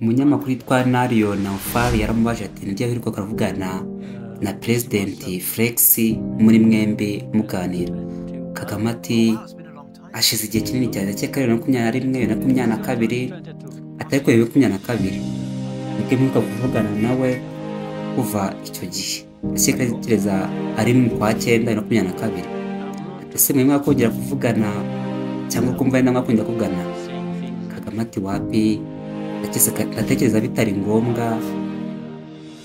umunyamakuru witwa Nario Naufal yaramubaje ati nijya wirirwa kavugana na President Felix muri mwembi muganira. Kagame ati ashize igihe kinini cyane cyeka 2021 atari ko 2022 nibwo mwibuka kuvugana nawe kuva icyo gihe cyeka ari mu kwa 9 2022 ese mwe mwakongera kuvugana cyangwa kumva ari namwe kuvugana. Kagame ati wapi ndatekereza bitari ngombwa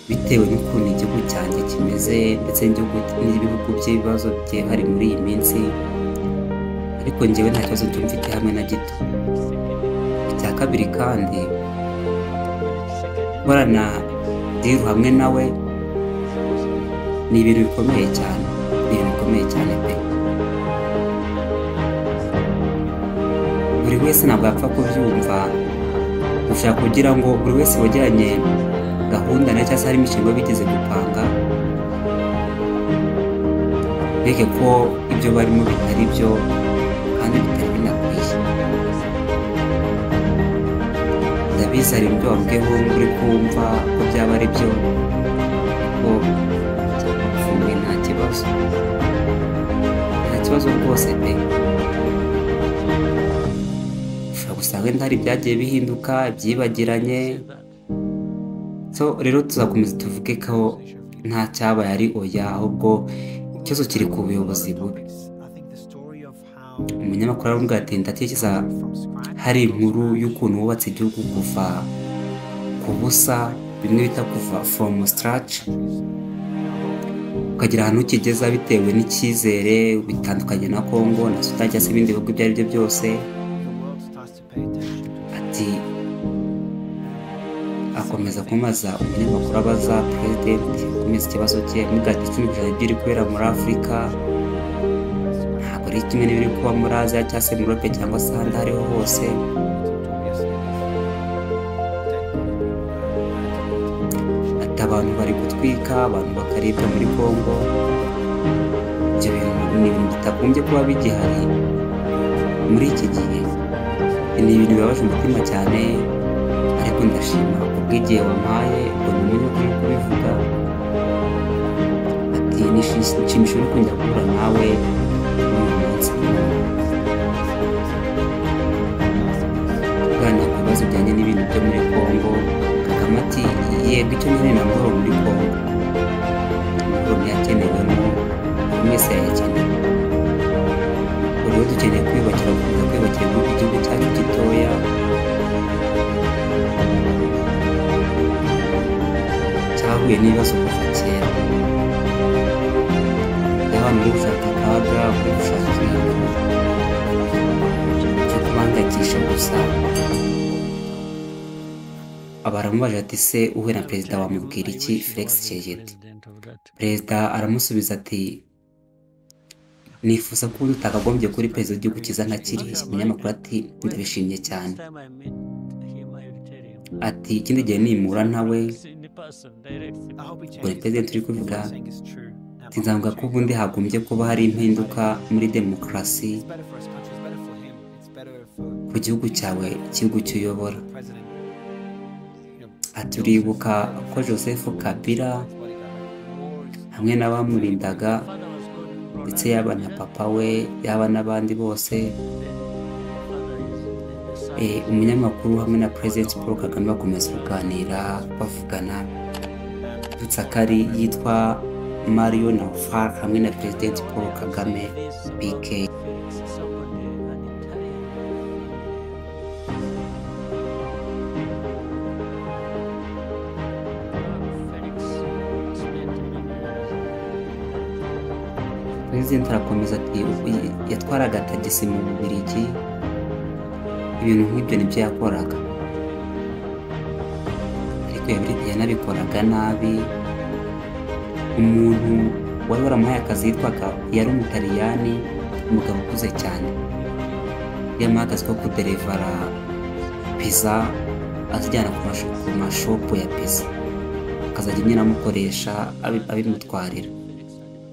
bitewe n'ukuntu igihugu cyanjye kimeze ndetse n'ibihugu by'ibibazo byihari muri iyi minsi, ariko njyewe nta kibazo cyumvite hamwe na gito. Icya kabiri kandi barana diru hamwe nawe ni ibintu bikomeye cyane pe. Buri wese ntabwo yapfa kubyumva, ushaka kugira ngo buri wese wajyanye gahunda na cyangwa se hari imishinga bigeze gupanga beke ko ibyo barimo bitari byo kandi bitari binakwiye. Ndabizi hari ibyo wabweho muri kumva ko byaba ari byo ko cyangwa nta kibazo rwose pe. Usanga ndari byagiye bihinduka byibagiranye, so rero tuzakomeza tuvuge ko nta cyabaye ari oya, ahubwo ikibazo kiri ku buyobozi bubi. Umunyamakuru aravuga ati ndatekereza hari inkuru y'ukuntu wubatse igihugu kuva ku busa, bimwe bita kuva from scratch ukagira ahantu ukigeza bitewe n'icyizere bitandukanye na Congo na Sudan cyangwa se ibindi bihugu ibyo ari byo byose. Ati akomeza kumaza umunyamakuru abaza President kumeza ikibazo cye mugati cy'ibyo biri kubera muri Afrika ntabwo ari kimwe n'ibiri kuba muri Asia cyangwa se muri Europe cyangwa se ahandi ariho hose. Ati abantu bari gutwika, abantu bakaribwa muri Congo, ibyo bintu ni ibintu bitagombye kuba bigihari muri iki gihe. Ni ibintu bibabaje umutima cyane, ariko ndashima kubw'igihe wampaye ngo numenye kuri kubivuga. Ati nishimishije no kongera guhura nawe uyu munsi kuganira ku bibazo bijyanye n'ibintu byo muri Congo. Kagame ati yego icyo nyine ni amahoro muri Congo, amahoro niyakenewemo buri wese yayakeneye. Rero dukeneye kwiyubakira igihugu cyacu gitoya cyahuye n'ibibazo kuva kera. Abantu bari gushaka akaga, bari gushaka ibintu byo kubangakisha gusa. Baramubaje ati se uhuye na perezida wamubwira iki? Felix Tshisekedi. Perezida aramusubiza ati nifuza ko utakagombye kuri perezida w'igihugu kiza nka kiriya. Umunyamakuru ati ndabishimye cyane. Ati ikindi gihe nimura ntawe buri perezida turi kuvuga nzavuga ko ubundi hagombye kuba hari impinduka muri demokarasi ku gihugu cyawe, igihugu cyuyobora. Ati uribuka ko Joseph Kabila hamwe n'abamurindaga ndetse yaba na papa we yaba n'abandi bose, umunyamakuru hamwe na President Paul Kagame bakomeza kuganira bavugana. Dutsakari yitwa Nario Naufal hamwe na President Paul Kagame BK. President arakomeza ati yatwaraga tagisi mu Bubiligi, ibintu nk'ibyo nibyo yakoraga, ariko yanabikoraga nabi. Umuntu wari waramuhaye akazi yitwaga yari umutaliyani, umugabo ukuze cyane, yamuhaye akazi ko kuderevara pizza azijyana ku mashopu ya pizza, akazajya nyine amukoresha abimutwarira.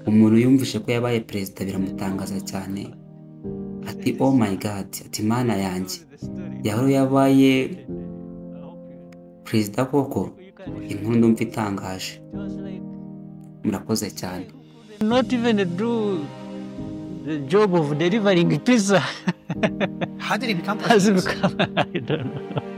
Umuntu yumvishe ko yabaye perezida biramutangaza cyane, ati oh my god, ati mana yanjye yahora yabaye perezida koko inkuru ndumva itangaje. Murakoze cyane. Not even do the job of delivering pizza. How did he become Has president? become, I don't know.